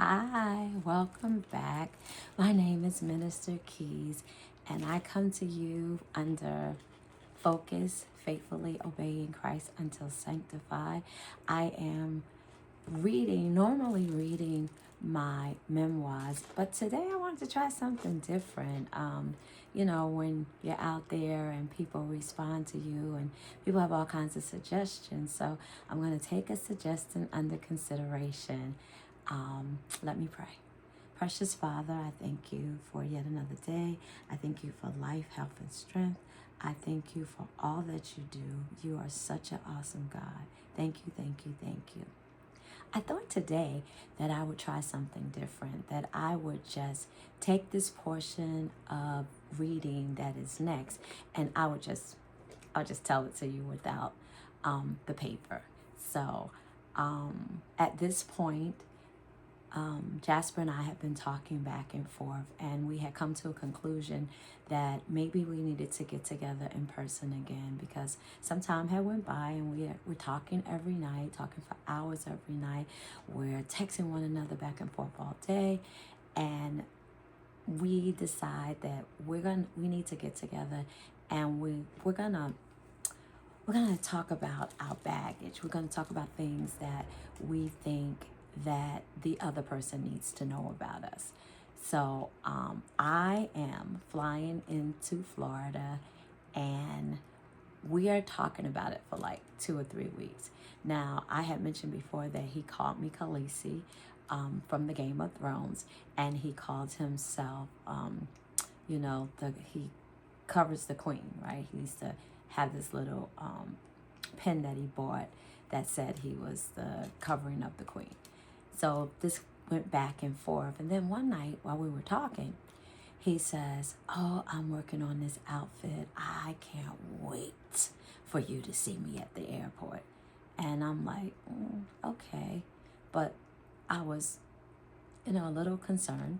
Hi, welcome back. My name is Minister Keys, and I come to you under Focus, Faithfully Obeying Christ Until Sanctified. I am normally reading my memoirs, but today I wanted to try something different. When you're out there and people respond to you and people have all kinds of suggestions. So I'm going to take a suggestion under consideration. Let me pray. Precious Father, I thank you for yet another day. I thank you for life, health, and strength. I thank you for all that you do. You are such an awesome God. Thank you, thank you, thank you. I thought today that I would try something different, that I would just take this portion of reading that is next, and I'll just tell it to you without the paper. So at this point, Jasper and I have been talking back and forth, and we had come to a conclusion that maybe we needed to get together in person again, because some time had went by and we're talking every night, talking for hours every night. We're texting one another back and forth all day, and we decide that we need to get together, and we're gonna talk about our baggage. We're gonna talk about things that we think that the other person needs to know about us. So I am flying into Florida, and we are talking about it for like 2 or 3 weeks. Now, I had mentioned before that he called me Khaleesi from the Game of Thrones, and he calls himself, he covers the queen, right? He used to have this little pen that he bought that said he was the covering of the queen. So this went back and forth. And then one night while we were talking, he says, "Oh, I'm working on this outfit. I can't wait for you to see me at the airport." And I'm like, okay. But I was, a little concerned.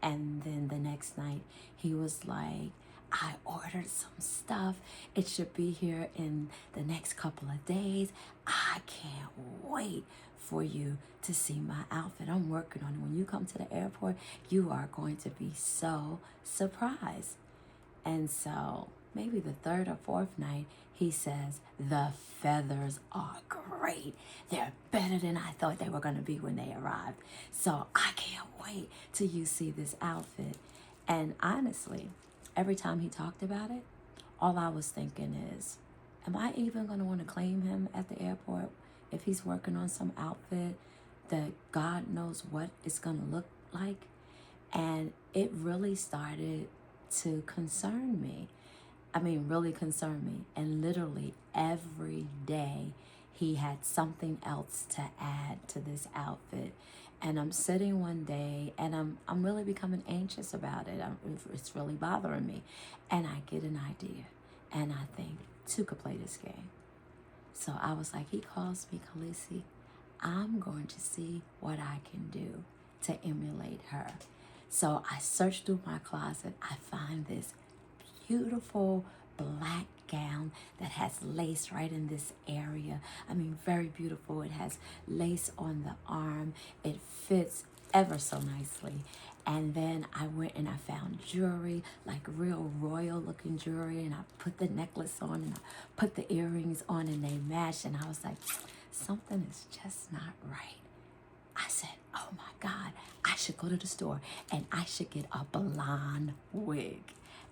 And then the next night, he was like, "I ordered some stuff. It should be here in the next couple of days. I can't wait for you to see my outfit. I'm working on it. When you come to the airport, you are going to be so surprised." And so maybe the third or fourth night, he says, "The feathers are great. They're better than I thought they were going to be when they arrived. So I can't wait till you see this outfit." And honestly, every time he talked about it, all I was thinking is, am I even going to want to claim him at the airport if he's working on some outfit that God knows what it's going to look like? And it really started to concern me. I mean, really concern me. And literally every day he had something else to add to this outfit. And I'm sitting one day and I'm really becoming anxious about it. It's really bothering me. And I get an idea. And I think, two could play this game. So I was like, he calls me Khaleesi. I'm going to see what I can do to emulate her. So I search through my closet. I find this beautiful black gown that has lace right in this area. I mean, very beautiful. It has lace on the arm. It fits ever so nicely. And then I went and I found jewelry, like real royal looking jewelry, and I put the necklace on and I put the earrings on, and they matched. And I was like, something is just not right. I said, oh my God, I should go to the store and I should get a blonde wig.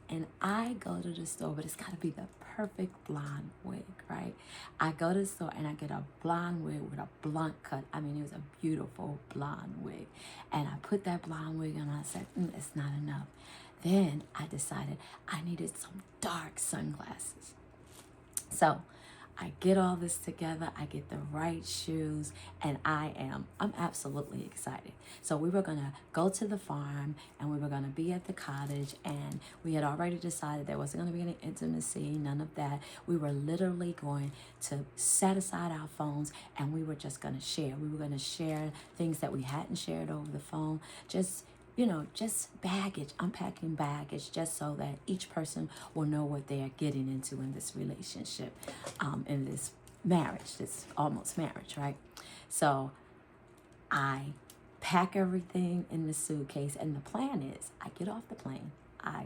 And I go to the store, but it's got to be the perfect blonde wig, right? I go to the store and I get a blonde wig with a blunt cut. I mean, it was a beautiful blonde wig. And I put that blonde wig on, and I said, it's not enough. Then I decided I needed some dark sunglasses. So I get all this together, I get the right shoes, and I'm absolutely excited. So we were gonna go to the farm and we were gonna be at the cottage, and we had already decided there wasn't gonna be any intimacy, none of that. We were literally going to set aside our phones and we were just gonna share. We were gonna share things that we hadn't shared over the phone, just baggage, unpacking baggage, just so that each person will know what they are getting into in this relationship, in this marriage, this almost marriage, right? So I pack everything in the suitcase. And the plan is I get off the plane, I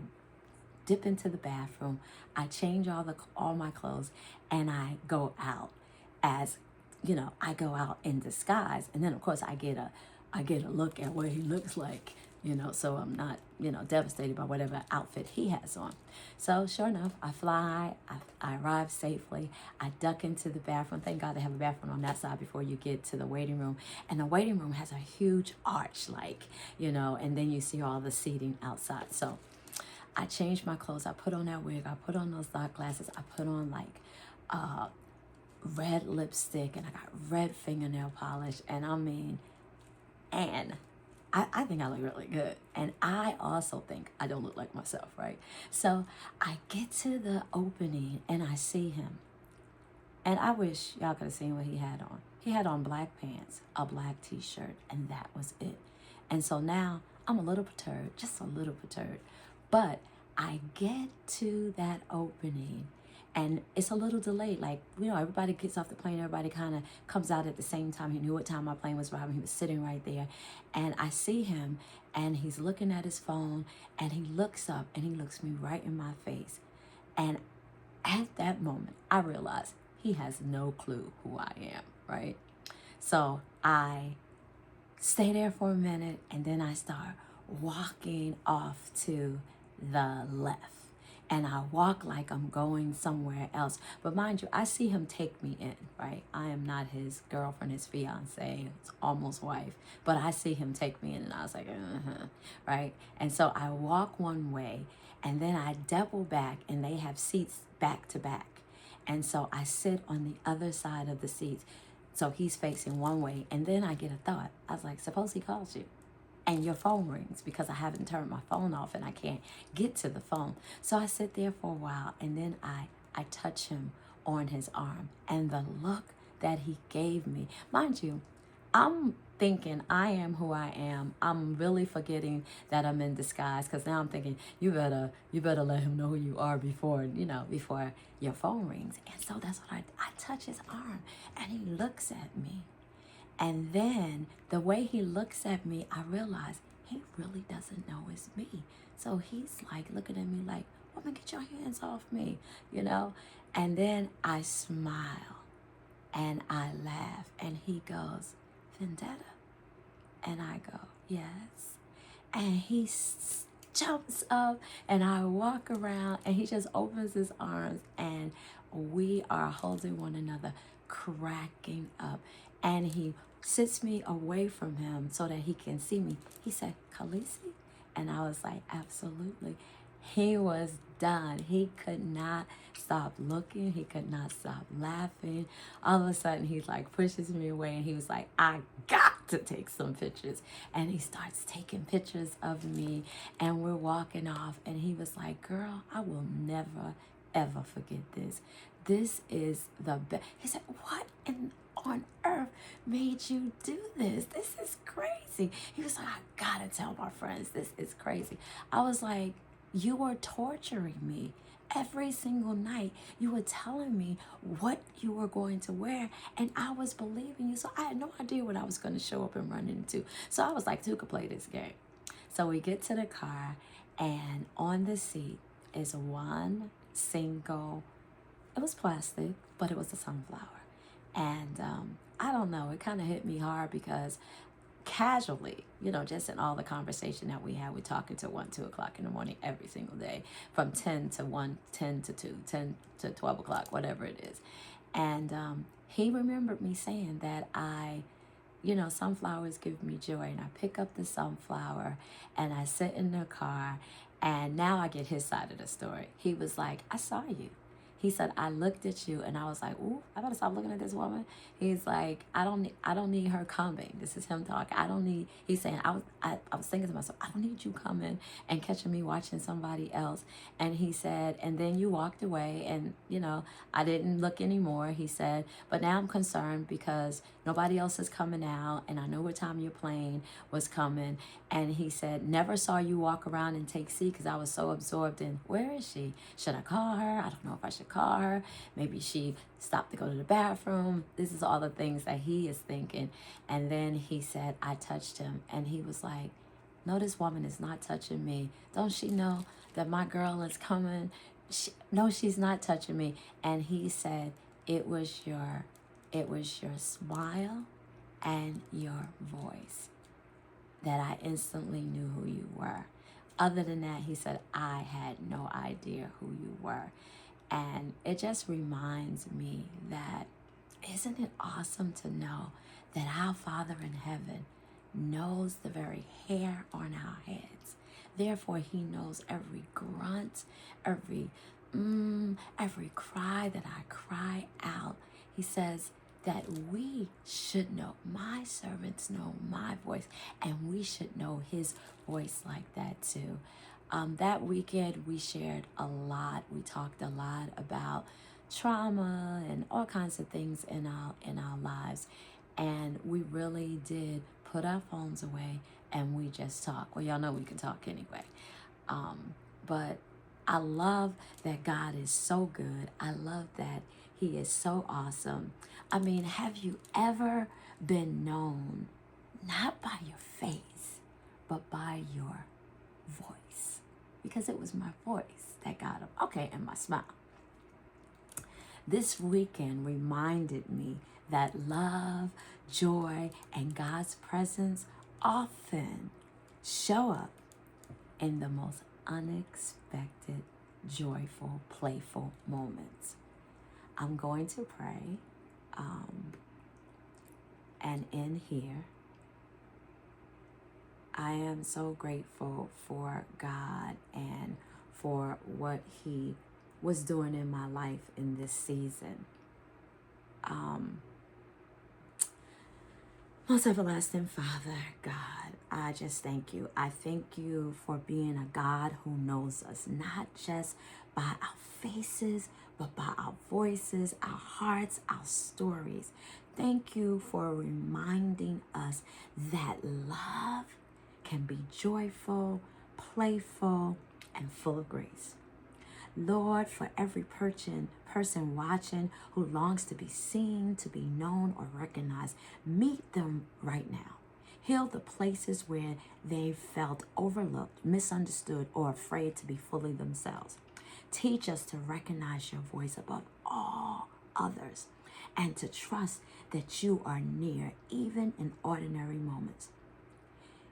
dip into the bathroom, I change all my clothes, and I go out as, I go out in disguise. And then of course I get a look at what he looks like, so I'm not, devastated by whatever outfit he has on. So sure enough, I fly, I arrive safely, I duck into the bathroom. Thank God they have a bathroom on that side before you get to the waiting room. And the waiting room has a huge arch, and then you see all the seating outside. So I changed my clothes, I put on that wig, I put on those dark glasses, I put on red lipstick, and I got red fingernail polish, and I think I look really good. And I also think I don't look like myself, right? So I get to the opening and I see him. And I wish y'all could have seen what he had on. He had on black pants, a black t-shirt, and that was it. And so now I'm a little perturbed, just a little perturbed. But I get to that opening and it's a little delayed. Everybody gets off the plane. Everybody kind of comes out at the same time. He knew what time my plane was arriving. He was sitting right there. And I see him and he's looking at his phone and he looks up and he looks me right in my face. And at that moment, I realize he has no clue who I am, right? So I stay there for a minute and then I start walking off to the left. And I walk like I'm going somewhere else. But mind you, I see him take me in, right? I am not his girlfriend, his fiance, his almost wife. But I see him take me in and I was like, right? And so I walk one way and then I double back and they have seats back to back. And so I sit on the other side of the seats. So he's facing one way. And then I get a thought. I was like, suppose he calls you and your phone rings because I haven't turned my phone off and I can't get to the phone. So I sit there for a while and then I touch him on his arm. And the look that he gave me, mind you, I'm thinking I am who I am. I'm really forgetting that I'm in disguise because now I'm thinking you better let him know who you are before your phone rings. And so that's what I touch his arm and he looks at me. And then the way he looks at me, I realize he really doesn't know it's me. So he's like looking at me like, woman, get your hands off me, And then I smile and I laugh and he goes, Vendetta? And I go, yes. And he jumps up and I walk around and he just opens his arms and we are holding one another, cracking up. And he sits me away from him so that he can see me. He said, Khaleesi? And I was like, absolutely. He was done. He could not stop looking. He could not stop laughing. All of a sudden, he pushes me away and he was like, I got to take some pictures. And he starts taking pictures of me and we're walking off. And he was like, girl, I will never, ever forget this. This is the best. He said, what on earth made you do this? This is crazy. He was like, I gotta tell my friends, this is crazy. I was like, you were torturing me every single night. You were telling me what you were going to wear and I was believing you. So I had no idea what I was going to show up and run into. So I was like, who could play this game? So we get to the car and on the seat is one single, it was plastic, but it was a sunflower. And I don't know, it kind of hit me hard because casually, just in all the conversation that we had, we're talking to 1, 2 o'clock in the morning every single day, from 10 to 1, 10 to 2, 10 to 12 o'clock, whatever it is. And he remembered me saying that sunflowers give me joy. And I pick up the sunflower and I sit in the car and now I get his side of the story. He was like, I saw you. He said, I looked at you and I was like, ooh, I better stop looking at this woman. He's like, I don't need her coming. This is him talking. He's saying, I was thinking to myself, I don't need you coming and catching me watching somebody else. And he said, and then you walked away and, I didn't look anymore. He said, but now I'm concerned because nobody else is coming out and I know what time your plane was coming. And he said, never saw you walk around and take seat because I was so absorbed in, where is she? Should I call her? I don't know if I should call her. Maybe she stopped to go to the bathroom. This is all the things that he is thinking. And then he said, I touched him. And he was like, no, this woman is not touching me. Don't she know that my girl is coming? No, she's not touching me. And he said, it was your smile and your voice that I instantly knew who you were. Other than that, he said, I had no idea who you were. And it just reminds me that, isn't it awesome to know that our Father in heaven knows the very hair on our heads. Therefore, he knows every grunt, every cry that I cry out. He says that we should know, my servants know my voice, and we should know his voice like that too. That weekend we shared a lot. We talked a lot about trauma and all kinds of things in our lives. And we really did put our phones away and we just talked. Well, y'all know we can talk anyway. But I love that God is so good. I love that he is so awesome. I mean, have you ever been known not by your face, but by your voice? Because it was my voice that got him. Okay, and my smile. This weekend reminded me that love, joy, and God's presence often show up in the most unexpected, joyful, playful moments. I'm going to pray, and in here, I am so grateful for God and for what he was doing in my life in this season. Most everlasting Father, God, I just thank you. I thank you for being a God who knows us, not just by our faces, but by our voices, our hearts, our stories. Thank you for reminding us that love can be joyful, playful, and full of grace. Lord, for every person watching who longs to be seen, to be known, or recognized, meet them right now. Heal the places where they felt overlooked, misunderstood, or afraid to be fully themselves. Teach us to recognize your voice above all others and to trust that you are near, even in ordinary moments.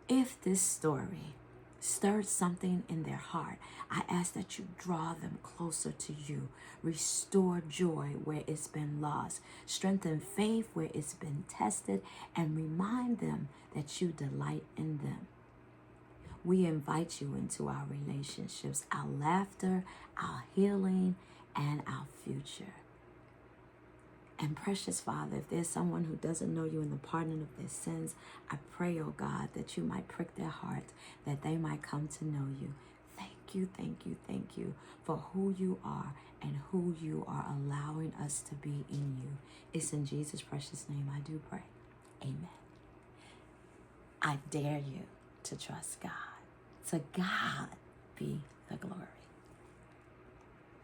If this story stirred something in their heart, I ask that you draw them closer to you. Restore joy where it's been lost. Strengthen faith where it's been tested. And remind them that you delight in them. We invite you into our relationships, our laughter, our healing, and our future. And precious Father, if there's someone who doesn't know you in the pardon of their sins, I pray, oh God, that you might prick their hearts, that they might come to know you. Thank you, thank you, thank you for who you are and who you are allowing us to be in you. It's in Jesus' precious name I do pray. Amen. I dare you to trust God. To God be the glory.